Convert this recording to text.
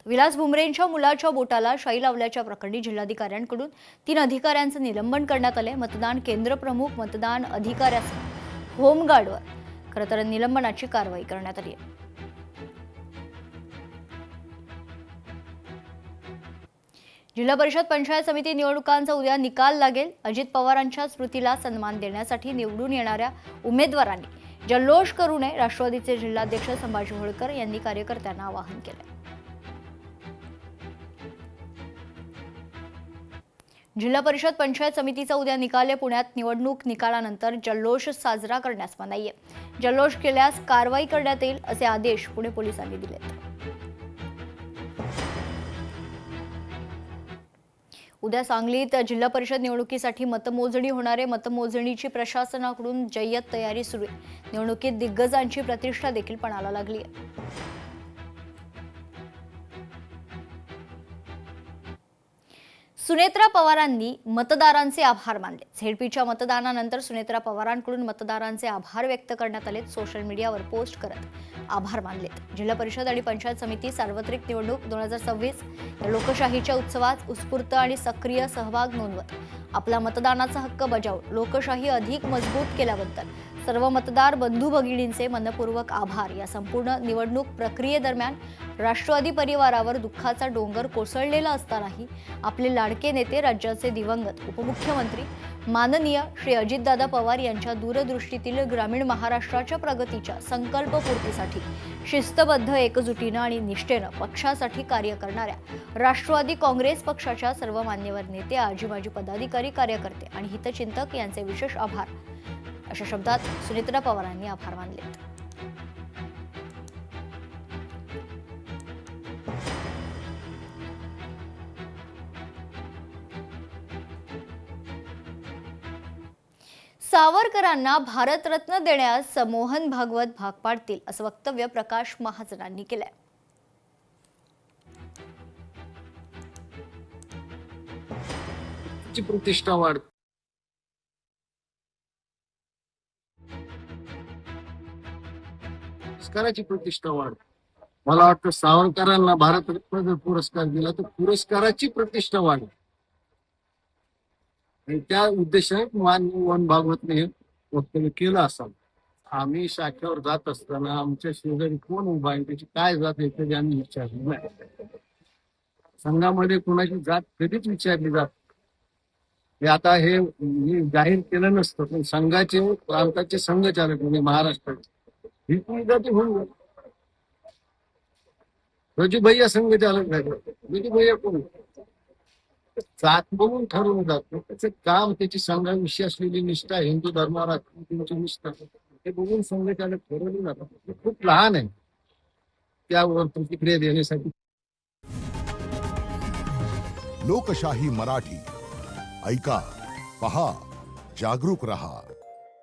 विलास भुमरेंच्या मुलाच्या बोटाला शाई लावल्याच्या प्रकरणी जिल्हाधिकाऱ्यांकडून 3 अधिकाऱ्यांचं निलंबन करण्यात आले। मतदान केंद्र प्रमुख, मतदान अधिकाऱ्यासह होमगार्डवर खरं तर निलंबनाची कारवाई करण्यात आली आहे। जिल्हा परिषद पंचायत समिती निवडणुकांचा उद्या निकाल लागेल। अजित पवारांच्या स्मृतीला सन्मान देण्यासाठी निवडून येणाऱ्या उमेदवारांनी जल्लोष करू नये, राष्ट्रवादीचे जिल्हाध्यक्ष संभाजी होळकर यांनी कार्यकर्त्यांना आवाहन केले। जिल्हा परिषद पंचायत समितीचा उद्या निकाल आहे। पुण्यात निवडणूक निकालानंतर जल्लोष साजरा करण्यास मनाई आहे। जल्लोष केल्यास कारवाई करण्यात येईल असे आदेश पुणे पोलिसांनी दिलेत। उद्या सांगलीत जिल्हा परिषद निवडणुकीसाठी मतमोजणी होणार आहे। मतमोजणीची प्रशासनाकडून जय्यत तयारी सुरू आहे। निवडणुकीत दिग्गजांची प्रतिष्ठा देखील पणाला लागली आहे। सुनेत्रा पवारांनी मतदारांचे आभार मानले। झेडपीच्या मतदानानंतर सुनेत्रा पवारांकडून मतदारांचे आभार व्यक्त करण्यात आले। सोशल मीडियावर पोस्ट करत आभार मानले। जिल्हा परिषद आणि पंचायत समिती सार्वत्रिक निवडणूक 2026 या लोकशाहीच्या उत्सवात उत्स्फूर्त आणि सक्रिय सहभाग नोंदवत आपला मतदानाचा हक्क बजावून लोकशाही अधिक मजबूत केल्याबद्दल सर्व मतदार बंधू भगिनींचे मनपूर्वक आभार। या संपूर्ण निवडणूक प्रक्रियेदरम्यान राष्ट्रवादी परिवारावर दुःखाचा डोंगर कोसळलेला असतानाही आपले लाडके नेते, राज्याचे दिवंगत उपमुख्यमंत्री माननीय श्री अजितदादा पवार यांच्या दूरदृष्टीतील ग्रामीण महाराष्ट्राच्या प्रगतीच्या संकल्पपूर्तीसाठी शिस्तबद्ध, एकजुटीनं आणि निष्ठेनं पक्षासाठी कार्य करणाऱ्या राष्ट्रवादी काँग्रेस पक्षाच्या सर्व मान्यवर नेते, आजी माजी पदाधिकारी, कार्यकर्ते आणि हितचिंतक यांचे विशेष आभार अशा शब्दात सुनेत्रा पवारांनी आभार मानले। सावरकरांना भारतरत्न देण्यास मोहन भागवत भाग पाडतील असं वक्तव्य प्रकाश महाजनांनी केलंय। प्रतिष्ठा वाढ, पुरस्काराची प्रतिष्ठा वाढ। मला वाटतं सावरकरांना भारतरत्न जर पुरस्कार दिला तर पुरस्काराची प्रतिष्ठा वाढ, आणि त्या उद्देशाने माननीय मोहन भागवतने हे वक्तव्य केलं असावं। आम्ही शाखेवर जात असताना आमच्या शेजारी कोण उभा आहे, त्याची काय जात आहे कधी आम्ही विचारलं नाही। संघामध्ये कोणाची जात कधीच विचारली जात हे आता हे मी जाहीर केलं नसतं, पण संघाचे प्रांताचे संघचालक म्हणजे महाराष्ट्राचे ही कोणी जाती होऊन रजू भैया संघचालक नाही, रजू भैया कोण जात बघून ठरवलं जातं। त्याचं काम, त्याची संघाविषयी असलेली निष्ठा, हिंदू धर्मावर त्यांची निष्ठा, हे बघून संघचालक ठरवले जातात। खूप लहान आहे त्यावर प्रतिक्रिया देण्यासाठी। लोकशाही मराठी ऐका, पहा, जागरूक रहा।